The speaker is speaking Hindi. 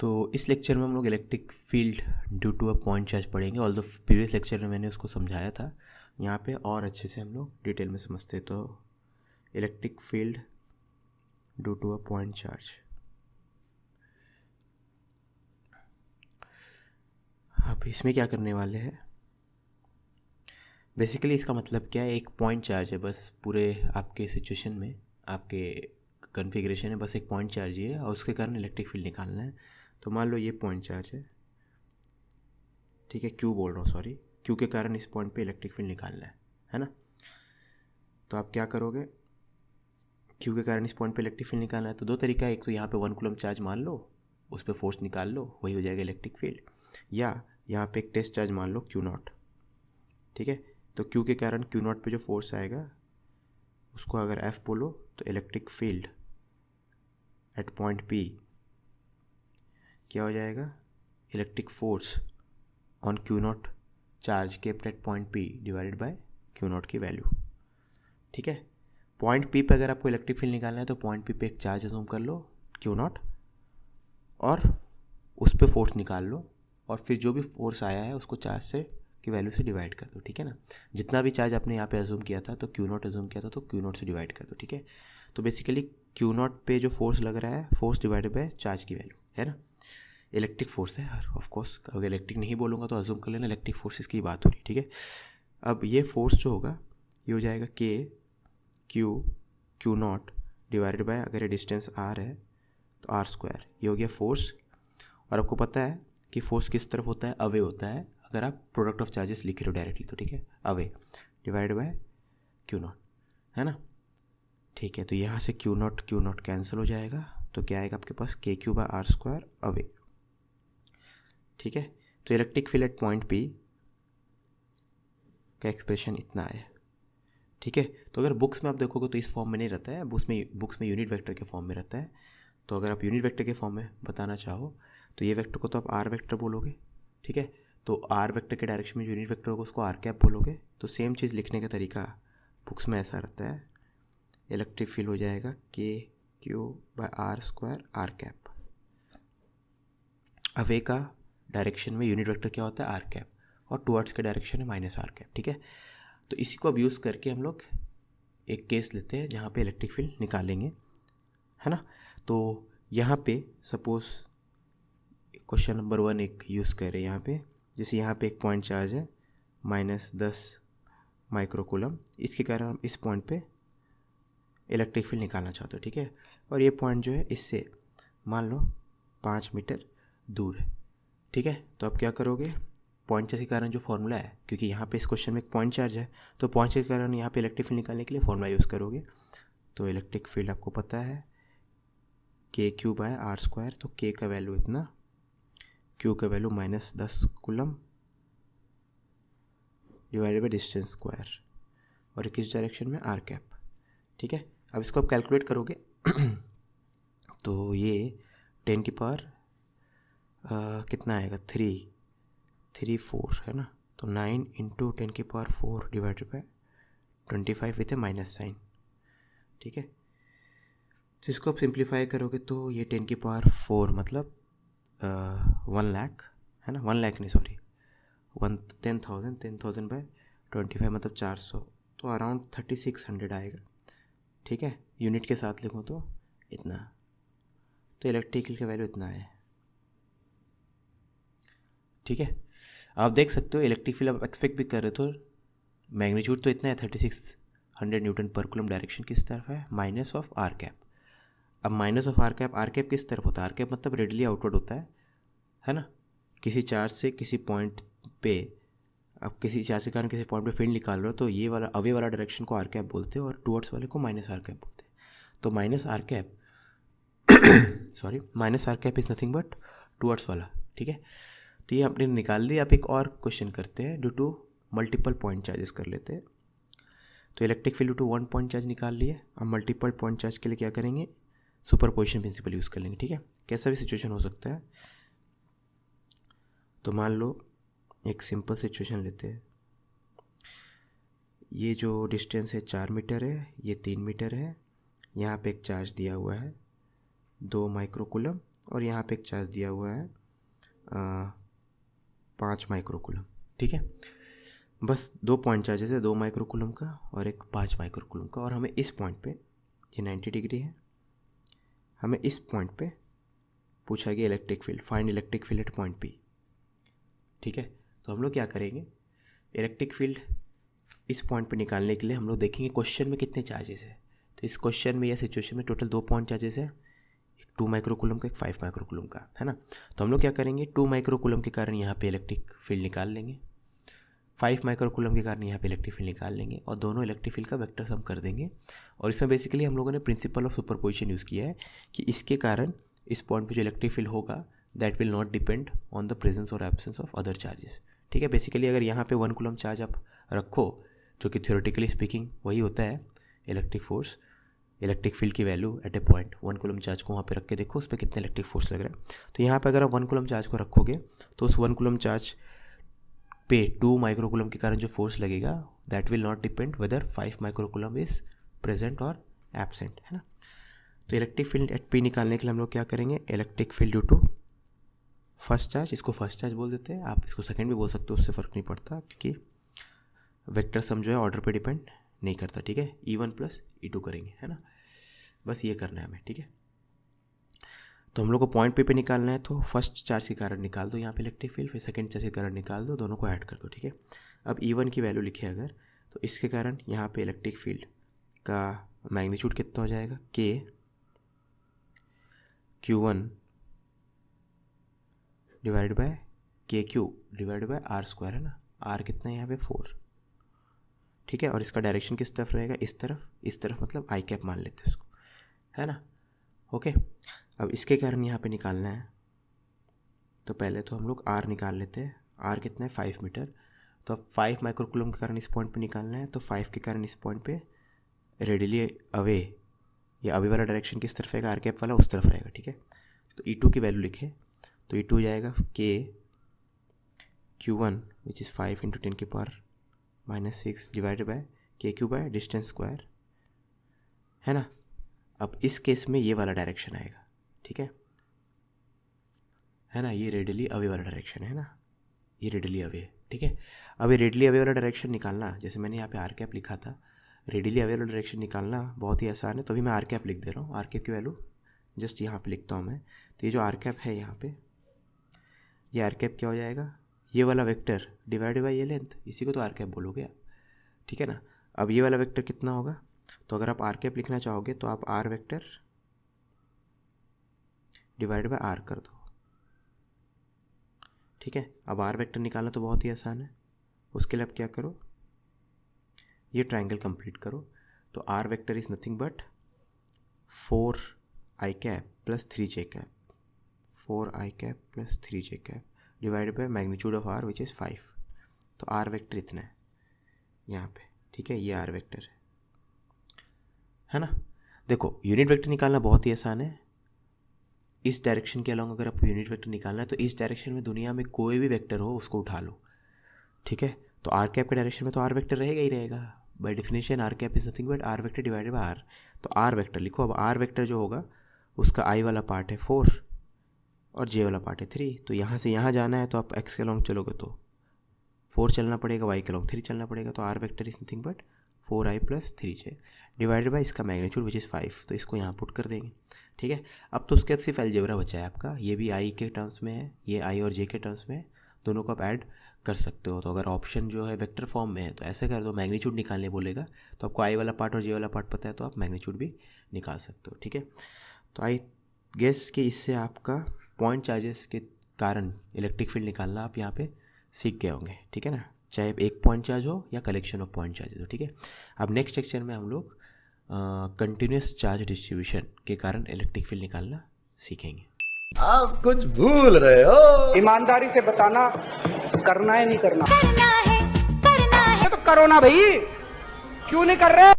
तो इस लेक्चर में हम लोग electric field due to a point charge पढ़ेंगे। ऑल्दो प्रीवियस लेक्चर में मैंने उसको समझाया था, यहाँ पे और अच्छे से हम लोग डिटेल में समझते हैं। तो electric field due to a point charge. अब इसमें क्या करने वाले हैं, बेसिकली इसका मतलब क्या है, एक पॉइंट चार्ज है बस पूरे आपके सिचुएशन में, आपके कॉन्फ़िगरेशन में बस एक पॉइंट चार्ज ही है और उसके कारण इलेक्ट्रिक फील्ड निकालना है। तो मान लो ये पॉइंट चार्ज है, ठीक है, क्यू बोल रहा हूँ, सॉरी, क्यू के कारण इस पॉइंट पे इलेक्ट्रिक फील्ड निकालना है ना। तो आप क्या करोगे, क्यू के कारण इस पॉइंट पे इलेक्ट्रिक फील्ड निकालना है तो दो तरीका है। एक तो यहाँ पे 1 कूलम चार्ज मान लो, उस पर फोर्स निकाल लो, वही हो जाएगा इलेक्ट्रिक फील्ड। या यहाँ पे एक टेस्ट चार्ज मान लो क्यू नॉट, ठीक है। तो क्यू के कारण क्यू नॉट पे जो फोर्स आएगा उसको अगर एफ बोलो तो electric field at point P क्या हो जाएगा, electric force on Q not charge kept at point P divided by Q not की वैल्यू, ठीक है। पॉइंट पी पे अगर आपको इलेक्ट्रिक फील्ड निकालना है तो पॉइंट पी पे एक चार्ज अज्यूम कर लो क्यू नॉट और उस पर फोर्स निकाल लो और फिर जो भी फोर्स आया है उसको चार्ज से की वैल्यू से डिवाइड कर दो, ठीक है ना। जितना भी चार्ज आपने यहाँ पे अज्यूम किया था तो क्यू नॉट अज्यूम किया था तो क्यू नॉट से डिवाइड कर दो, ठीक है। तो बेसिकली क्यू नॉट पे जो फोर्स लग रहा है, फोर्स डिवाइडेड बाय चार्ज की वैल्यू है ना, इलेक्ट्रिक फोर्स है ऑफ कोर्स। अगर इलेक्ट्रिक नहीं बोलूँगा तो अज्यूम कर लेना इलेक्ट्रिक फोर्सेस की बात हो रही है, ठीक है। अब ये फोर्स जो होगा ये हो जाएगा k Q not divided by, अगर ये डिस्टेंस आर है तो आर स्क्वायर, ये हो गया फोर्स। और आपको पता है कि फोर्स किस तरफ होता है, अवे होता है, अगर आप प्रोडक्ट ऑफ चार्जेस लिख रहे हो डायरेक्टली तो, ठीक है, away divided by Q not, है ना, ठीक है। तो यहाँ से क्यू नॉट कैंसिल हो जाएगा तो क्या आएगा आपके पास, k q by r square away, ठीक है। तो electric field at point P का एक्सप्रेशन इतना है, ठीक है। तो अगर बुक्स में आप देखोगे तो इस फॉर्म में नहीं रहता है, बुक्स में यूनिट वेक्टर के फॉर्म में रहता है। तो अगर आप यूनिट वेक्टर के फॉर्म में बताना चाहो तो ये वेक्टर को तो आप आर वेक्टर बोलोगे, ठीक है। तो आर वेक्टर के डायरेक्शन में यूनिट वेक्टर होगा उसको आर कैप बोलोगे। तो सेम चीज़ लिखने का तरीका बुक्स में ऐसा रहता है, इलेक्ट्रिक फील्ड हो जाएगा k q by r square r cap. Away का डायरेक्शन में यूनिट वेक्टर क्या होता है, आर कैप, और टुवर्ड्स के डायरेक्शन में माइनस आर कैप, ठीक है। तो इसी को अब यूज़ करके हम लोग एक केस लेते हैं जहाँ पे इलेक्ट्रिक फील्ड निकालेंगे, है ना। तो यहाँ पे सपोज क्वेश्चन नंबर 1 एक यूज़ कर रहे हैं यहाँ पे, जैसे यहाँ पे एक पॉइंट चार्ज है -10 माइक्रोकूलम, इसके कारण हम इस पॉइंट पे इलेक्ट्रिक फील्ड निकालना चाहते हो, ठीक है। और ये पॉइंट जो है इससे मान लो 5 मीटर दूर है, ठीक है। तो अब क्या करोगे, पॉइंट चार्ज के कारण जो फॉर्मूला है, क्योंकि यहाँ पे इस क्वेश्चन में एक पॉइंट चार्ज है तो पॉइंट चार्ज के कारण यहाँ पे इलेक्ट्रिक फील्ड निकालने के लिए फॉर्मूला यूज़ करोगे। तो इलेक्ट्रिक फील्ड आपको पता है के क्यू बाय आर स्क्वायर, तो के का वैल्यू इतना, क्यू का value -10 coulomb divided by distance square, और किस डायरेक्शन में, आर कैप, ठीक है। अब इसको आप कैलकुलेट करोगे तो ये 10 की पावर कितना आएगा, 3 4 है ना। तो 9 × 10 की power 4 divided by 25 with a minus sign, ठीक है। तो इसको आप सिंप्लीफाई करोगे तो ये 10 की पावर 4 मतलब 1 लाख है ना, 1 लाख नहीं सॉरी 10,000 बाय 25 मतलब 400, तो अराउंड 3600 आएगा, ठीक है। यूनिट के साथ लिखूँ तो इतना, तो इलेक्ट्रिकल का वैल्यू इतना है, ठीक है। आप देख सकते हो इलेक्ट्रिक फील्ड आप एक्सपेक्ट भी कर रहे तो मैग्नीट्यूड तो इतना है 3600 न्यूटन पर कूलम, डायरेक्शन किस तरफ है, माइनस ऑफ आर कैप। अब माइनस ऑफ आर कैप किस तरफ होता है, आर कैप मतलब रेडियली आउटवर्ड होता है ना। किसी चार्ज से किसी पॉइंट पे, अब किसी चार्ज के कारण किसी पॉइंट पे फील्ड निकाल रहे हो तो ये वाला अवे वाला डायरेक्शन को आर कैप बोलते हैं और टुवर्ड्स वाले को माइनस आर कैप बोलते हैं। तो minus r cap is nothing but towards वाला, ठीक है। तो ये आपने निकाल दिया। आप एक और क्वेश्चन करते हैं, due to multiple point charges कर लेते हैं। तो electric field due to 1 point charge निकाल लिए। अब मल्टीपल पॉइंट चार्ज के लिए क्या करेंगे, सुपरपोजिशन प्रिंसिपल यूज़ कर लेंगे, ठीक है। कैसा भी सिचुएशन हो सकता है। तो मान लो एक सिंपल सिचुएशन लेते हैं, ये जो डिस्टेंस है 4 मीटर है, ये 3 मीटर है, यहाँ पे एक चार्ज दिया हुआ है 2 माइक्रोकूलम और यहाँ पे एक चार्ज दिया हुआ है 5 माइक्रोकूलम। ठीक है, बस 2 पॉइंट चार्जेस है, 2 माइक्रोकूलम का और एक 5 माइक्रोकूलम का। और हमें इस पॉइंट पे, ये 90 डिग्री है, हमें इस पॉइंट पे पूछा गया electric field, find electric field at point P. ठीक है, तो हम लोग क्या करेंगे, इलेक्ट्रिक फील्ड इस पॉइंट पे निकालने के लिए हम लोग देखेंगे क्वेश्चन में कितने चार्जेस है। तो इस क्वेश्चन में या सिचुएशन में टोटल 2 पॉइंट चार्जेस है, एक 2 माइक्रोकूलम का, एक 5 माइक्रोकूलम का, है ना। तो हम लोग क्या करेंगे, 2 माइक्रोकूलम के कारण यहाँ पे इलेक्ट्रिक फील्ड निकाल लेंगे, 5 माइक्रोकूलम के कारण यहाँ पे इलेक्ट्रिक फील्ड निकाल लेंगे और दोनों इलेक्ट्रिक फील्ड का वेक्टर सम कर देंगे। और इसमें बेसिकली हम लोगों ने प्रिंसिपल ऑफ सुपरपोजिशन यूज़ किया है कि इसके कारण इस पॉइंट पे जो इलेक्ट्रिक फील्ड होगा that will not depend on the presence और एब्सेंस ऑफ अदर चार्जेस। ठीक है, बेसिकली अगर यहाँ पे 1 कूलम चार्ज आप रखो, जो कि थ्योरेटिकली स्पीकिंग वही होता है इलेक्ट्रिक फोर्स, इलेक्ट्रिक फील्ड की वैल्यू एट ए पॉइंट, 1 कूलम चार्ज को वहाँ पे रख के देखो उस पर कितने इलेक्ट्रिक फोर्स लग रहा है। तो यहाँ पे अगर आप 1 कूलम चार्ज को रखोगे तो उस 1 कूलम चार्ज पे 2 माइक्रोकूलम के कारण जो फोर्स लगेगा that will not depend whether 5 microcoulomb is present और एब्सेंट, है ना। तो इलेक्ट्रिक फील्ड एट पी निकालने के लिए हम लोग क्या करेंगे, electric field due to first charge, इसको फर्स्ट चार्ज बोल देते हैं, आप इसको सेकंड भी बोल सकते हो, उससे फ़र्क नहीं पड़ता क्योंकि वेक्टर सम जो है ऑर्डर पे डिपेंड नहीं करता। ठीक है, E1 प्लस E2 करेंगे, है ना, बस ये करना है हमें। ठीक है, तो हम लोग को पॉइंट पे निकालना है, तो फर्स्ट चार्ज के कारण निकाल दो यहाँ पे इलेक्ट्रिक फील्ड, फिर सेकंड चार्ज के कारण निकाल दो, दोनों को ऐड कर दो। ठीक है, अब E1 की वैल्यू लिखे अगर, तो इसके कारण यहाँ पे इलेक्ट्रिक फील्ड का मैग्नीट्यूड कितना हो जाएगा, K Q1 divided by KQ divided by R square, है ना। R कितना है यहाँ पे 4। ठीक है, और इसका डायरेक्शन किस तरफ रहेगा, इस तरफ मतलब आई कैप मान लेते हैं इसको, है ना। ओके, अब इसके कारण यहाँ पे निकालना है, तो पहले तो हम लोग R निकाल लेते हैं। R कितना है 5 मीटर, तो अब 5 माइक्रोकूलम के कारण इस पॉइंट पे निकालना है, तो 5 के कारण इस पॉइंट पे रेडियली अवे, या अवे वाला डायरेक्शन किस तरफ रहेगा, आर कैप वाला उस तरफ रहेगा। ठीक है, तो E2 की वैल्यू लिखे, तो E2 जाएगा K Q1 which is 5 × 10⁻⁻6 divided by KQ by distance square, है ना। अब इस केस में ये वाला डायरेक्शन आएगा, ठीक है ना, ये रेडियली अवे वाला डायरेक्शन है ना, ये रेडियली अवे। ठीक है, अब ये रेडियली अवे वाला डायरेक्शन निकालना, जैसे मैंने यहाँ पे आर कैप लिखा था, रेडियली अवे वाला डायरेक्शन निकालना बहुत ही आसान है, तो अभी मैं आर कैप लिख दे रहा हूँ। आर कैप की वैल्यू जस्ट यहाँ पे लिखता हूँ मैं, तो ये जो आर कैप है यहाँ पे, ये आर कैप क्या हो जाएगा, ये वाला वेक्टर डिवाइड बाई ये लेंथ, इसी को तो आर कैप बोलोगे आप। ठीक है ना, अब ये वाला वेक्टर कितना होगा, तो अगर आप आर कैप लिखना चाहोगे तो आप r vector divide by r कर दो। ठीक है, अब आर वेक्टर निकालना तो बहुत ही आसान है, उसके लिए आप क्या करो, ये ट्रायंगल कंप्लीट करो। तो r vector is nothing but 4i cap plus 3j cap, 4i cap plus 3j cap divided by magnitude of r which is 5। तो आर वेक्टर इतना है यहाँ पे। ठीक है, ये आर वेक्टर है ना। देखो, यूनिट वेक्टर निकालना बहुत ही आसान है। इस डायरेक्शन के अलावा अगर आपको यूनिट वेक्टर निकालना है तो इस डायरेक्शन में दुनिया में कोई भी वेक्टर हो उसको उठा लो। ठीक है, तो आर कैप के डायरेक्शन में तो आर वेक्टर रहेगा ही रहेगा, by definition r cap is nothing but r vector divided by r. तो आर वेक्टर लिखो। अब आर वेक्टर जो होगा उसका आई वाला पार्ट है 4 और जे वाला पार्ट है 3। तो यहाँ से यहाँ जाना है तो आप एक्स के लॉन्ग चलोगे तो 4 चलना पड़ेगा, वाई के लॉन्ग 3 चलना पड़ेगा। तो r vector is nothing but 4i plus 3j divided by इसका मैग्नीट्यूड विच इज़ 5। तो इसको यहाँ पुट कर देंगे। ठीक है, अब तो उसके बाद सिर्फ अलजेब्रा बचा है आपका, ये भी आई के टर्म्स में है, ये आई और जे के टर्म्स में है, दोनों को आप ऐड कर सकते हो। तो अगर ऑप्शन जो है वेक्टर फॉर्म में है तो ऐसे कर दो, मैग्नीट्यूड निकालने बोलेगा तो आपको आई वाला पार्ट और जे वाला पार्ट पता है तो आप मैग्नीट्यूड भी निकाल सकते हो। ठीक है, तो आई गेस कि इससे आपका पॉइंट चार्जेस के कारण इलेक्ट्रिक फील्ड निकालना आप यहाँ पे सीख गए होंगे। ठीक है ना, चाहे एक पॉइंट चार्ज हो या कलेक्शन ऑफ पॉइंट चार्जेस हो। ठीक है, अब नेक्स्ट सेक्शन में हम लोग कंटिन्यूस चार्ज डिस्ट्रीब्यूशन के कारण इलेक्ट्रिक फील्ड निकालना सीखेंगे। आप कुछ भूल रहे हो। ईमानदारी से बताना, करना है नहीं करना? करना है तो करो ना भाई, क्यों नहीं कर रहे?